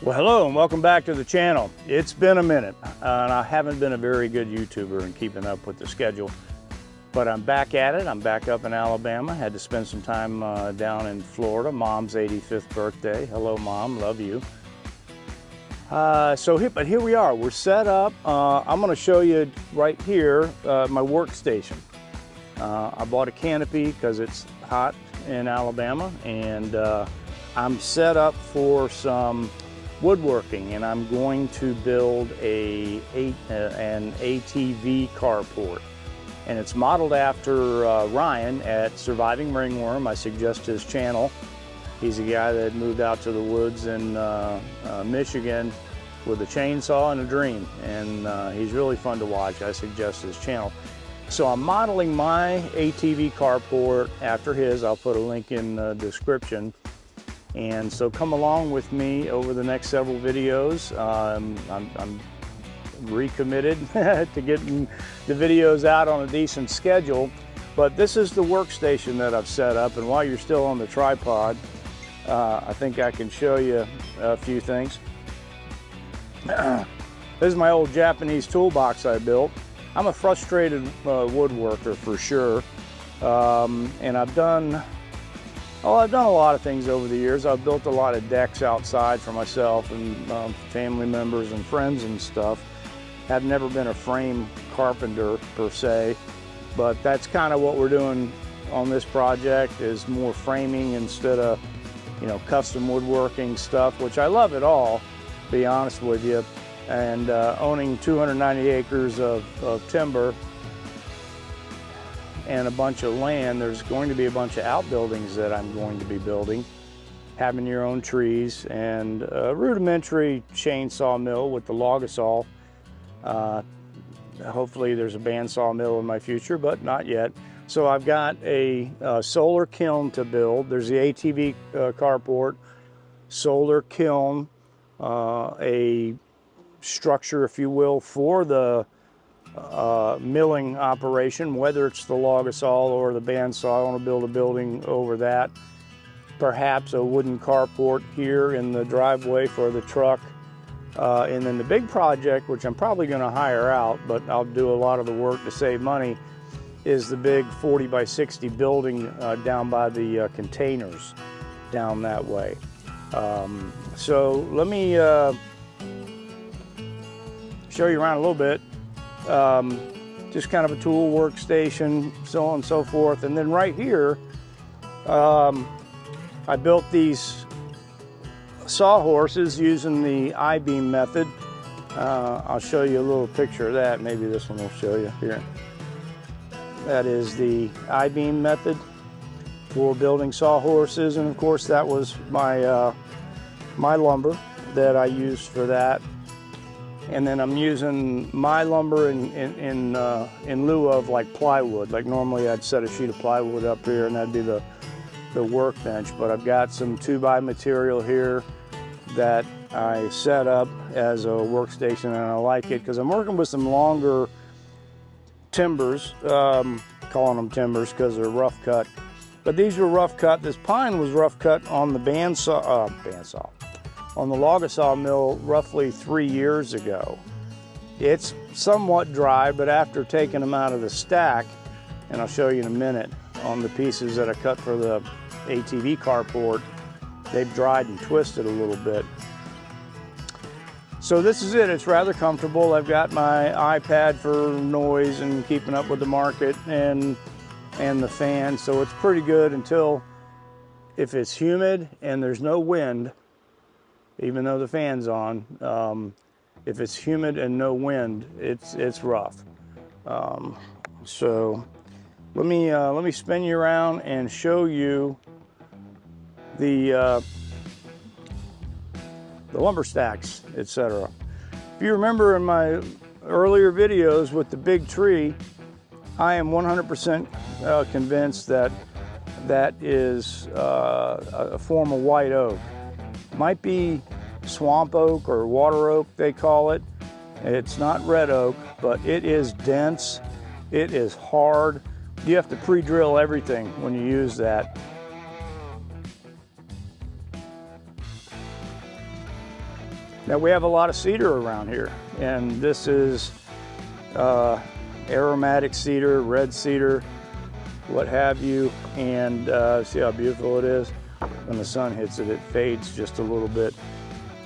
Well, hello and welcome back to the channel. It's been a minute and I haven't been a very good YouTuber in keeping up with the schedule, but I'm back at it. I'm back up in Alabama. Had to spend some time down in Florida. Mom's 85th birthday. Hello, Mom. Love you. But here we are. We're set up. I'm going to show you right here my workstation. I bought a canopy because it's hot in Alabama, and I'm set up for some woodworking, and I'm going to build an ATV carport, and it's modeled after Ryan at Surviving Ringworm. I suggest his channel. He's a guy that moved out to the woods in Michigan with a chainsaw and a dream, and he's really fun to watch. I suggest his channel. So I'm modeling my ATV carport after his. I'll put a link in the description. And so come along with me over the next several videos. I'm recommitted to getting the videos out on a decent schedule, but this is the workstation that I've set up. And while you're still on the tripod, I think I can show you a few things. This is my old Japanese toolbox I built. I'm a frustrated woodworker for sure, and I've done a lot of things over the years. I've built a lot of decks outside for myself and family members and friends and stuff. I've never been a frame carpenter per se, but that's kind of what we're doing on this project, is more framing instead of, you know, custom woodworking stuff, which I love it all, to be honest with you. And owning 290 acres of timber and a bunch of land, there's going to be a bunch of outbuildings that I'm going to be building. Having your own trees and a rudimentary chainsaw mill with the Logasaw. Hopefully there's a bandsaw mill in my future, but not yet. So I've got a solar kiln to build. There's the ATV carport, solar kiln, a structure, if you will, for the milling operation, whether it's the Logasaw or the bandsaw. I want to build a building over that. Perhaps a wooden carport here in the driveway for the truck. And then the big project, which I'm probably going to hire out, but I'll do a lot of the work to save money, is the big 40 by 60 building down by the containers down that way. So let me show you around a little bit. Just kind of a tool workstation, so on and so forth. And then right here, I built these sawhorses using the I-beam method. I'll show you a little picture of that. Maybe this one will show you here. That is the I-beam method for building sawhorses, and of course that was my my lumber that I used for that. And then I'm using my lumber in lieu of like plywood. Like normally I'd set a sheet of plywood up here and that'd be the workbench, but I've got some 2x material here that I set up as a workstation, and I like it because I'm working with some longer timbers, calling them timbers because they're rough cut. But these were rough cut. This pine was rough cut on the on the Logasaw mill roughly 3 years ago. It's somewhat dry, but after taking them out of the stack, and I'll show you in a minute, on the pieces that I cut for the ATV carport, they've dried and twisted a little bit. So this is it. It's rather comfortable. I've got my iPad for noise and keeping up with the market and the fan, so it's pretty good until if it's humid and there's no wind, even though the fan's on. If it's humid and no wind, it's rough. So let me spin you around and show you the lumber stacks, etc. If you remember in my earlier videos with the big tree, I am 100% convinced that that is a form of white oak. Might be swamp oak or water oak, they call it. It's not red oak, but it is dense, it is hard. You have to pre-drill everything when you use that. Now we have a lot of cedar around here, and this is aromatic cedar, red cedar, what have you, and see how beautiful it is. When the sun hits it, it fades just a little bit.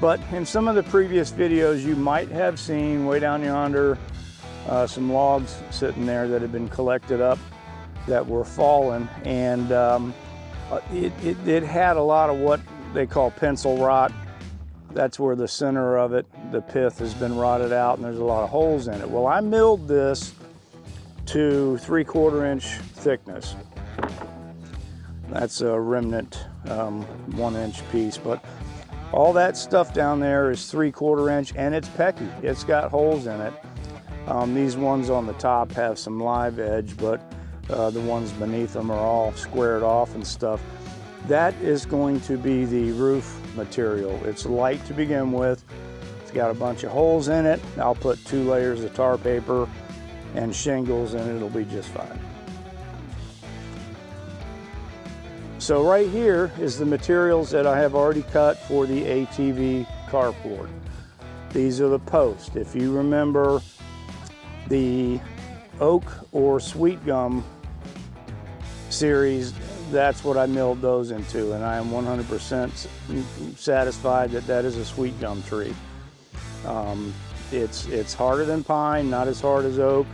But in some of the previous videos, you might have seen way down yonder some logs sitting there that had been collected up that were fallen, and it had a lot of what they call pencil rot. That's where the center of it, the pith has been rotted out, and there's a lot of holes in it. Well, I milled this to 3/4 inch thickness. That's a remnant 1 inch piece, but all that stuff down there is 3/4 inch, and it's pecky. It's got holes in it. These ones on the top have some live edge, but the ones beneath them are all squared off and stuff. That is going to be the roof material. It's light to begin with. It's got a bunch of holes in it. I'll put 2 layers of tar paper and shingles and it'll be just fine. So right here is the materials that I have already cut for the ATV carport. These are the posts. If you remember the oak or sweet gum series, that's what I milled those into, and I am 100% satisfied that that is a sweet gum tree. It's harder than pine, not as hard as oak,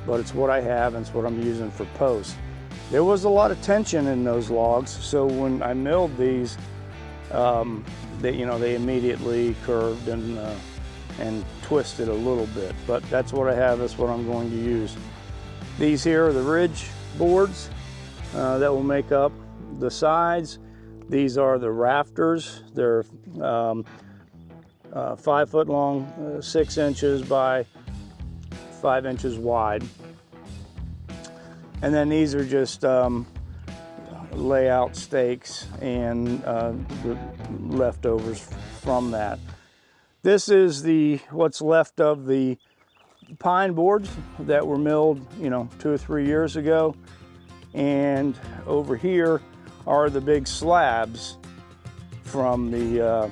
but it's what I have and it's what I'm using for posts. There was a lot of tension in those logs, so when I milled these, they immediately curved and twisted a little bit, but that's what I have. That's what I'm going to use. These here are the ridge boards that will make up the sides. These are the rafters. They're 5 foot long, 6 inches by 5 inches wide. And then these are just layout stakes and the leftovers from that. This is what's left of the pine boards that were milled, 2 or 3 years ago. And over here are the big slabs from the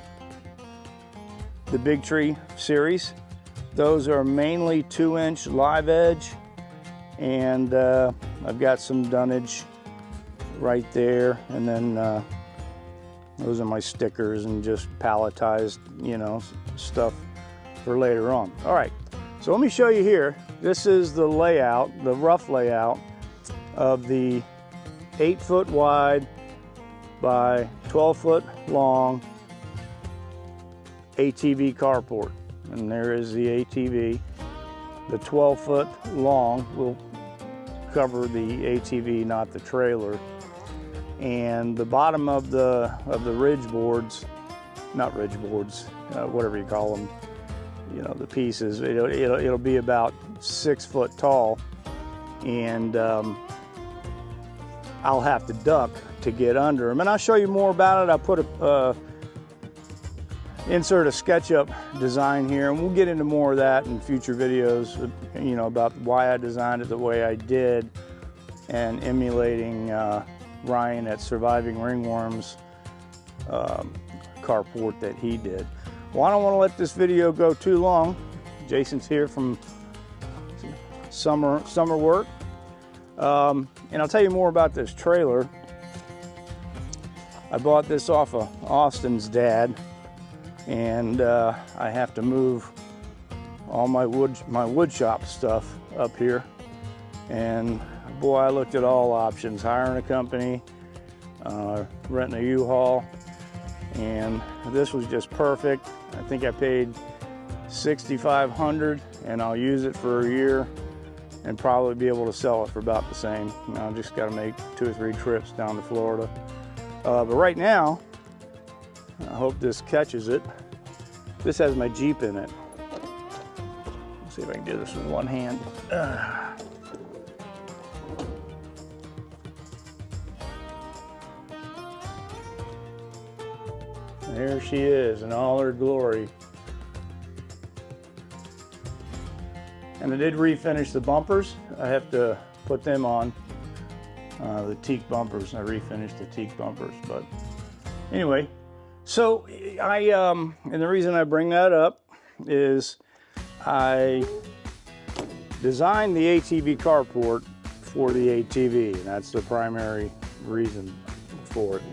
Big Tree series. Those are mainly 2-inch live edge, and I've got some dunnage right there, and then those are my stickers and just palletized, stuff for later on. All right, so let me show you here. This is the layout, the rough layout of the 8 foot wide by 12 foot long ATV carport. And there is the ATV. The 12 foot long will cover the ATV, not the trailer. And the bottom of the ridge boards, not ridge boards, whatever you call them, the pieces, it'll be about 6 foot tall, and I'll have to duck to get under them. And I'll show you more about it. I'll put insert a SketchUp design here, and we'll get into more of that in future videos, about why I designed it the way I did, and emulating Ryan at Surviving Ringworms carport that he did. Well, I don't want to let this video go too long. Jason's here from summer work. And I'll tell you more about this trailer. I bought this off of Austin's dad, and I have to move all my wood shop stuff up here. And boy, I looked at all options: hiring a company, renting a U-Haul, and this was just perfect. I think I paid $6,500, and I'll use it for a year and probably be able to sell it for about the same. I just got to make 2 or 3 trips down to Florida. But right now, I hope this catches it. This has my Jeep in it. Let's see if I can do this with one hand. There she is in all her glory. And I did refinish the bumpers. I have to put them on, the teak bumpers. I refinished the teak bumpers. But anyway, So and the reason I bring that up is I designed the ATV carport for the ATV, and that's the primary reason for it.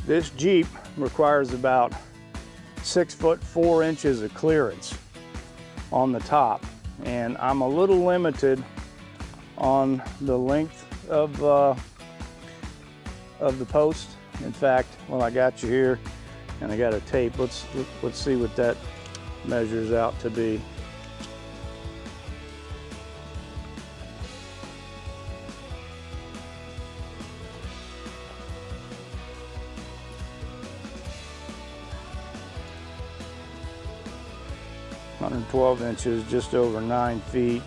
This Jeep requires about 6 foot 4 inches of clearance on the top, and I'm a little limited on the length of the post. In fact, well, I got you here, and I got a tape. Let's see what that measures out to be. (112 inches), just over 9 feet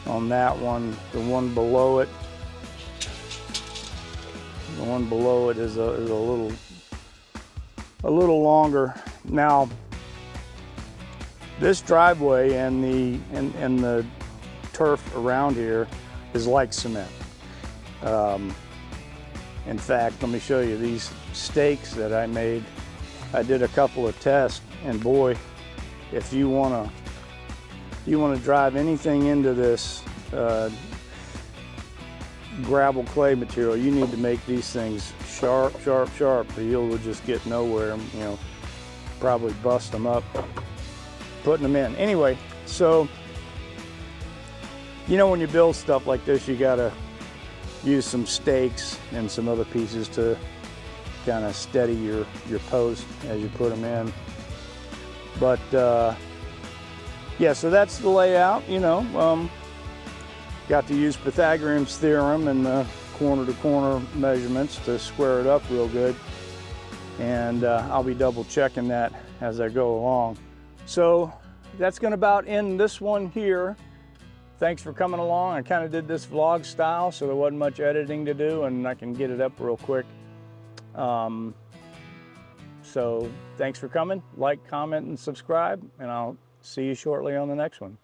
on that one. The one below it, is a little longer. Now, this driveway and the turf around here is like cement. In fact, let me show you these stakes that I made. I did a couple of tests, and boy, if you want to drive anything into this gravel clay material, you need to make these things sharp, sharp, sharp. The heel will just get nowhere. You know, probably bust them up putting them in. Anyway, so you know, when you build stuff like this, you gotta use some stakes and some other pieces to kind of steady your post as you put them in. But yeah, so that's the layout. You know, got to use Pythagorean's theorem and the corner-to-corner measurements to square it up real good, and I'll be double checking that as I go along. So that's going to about end this one here. Thanks for coming along. I kind of did this vlog style, so there wasn't much editing to do, and I can get it up real quick. So thanks for coming. Like, comment, and subscribe, and I'll see you shortly on the next one.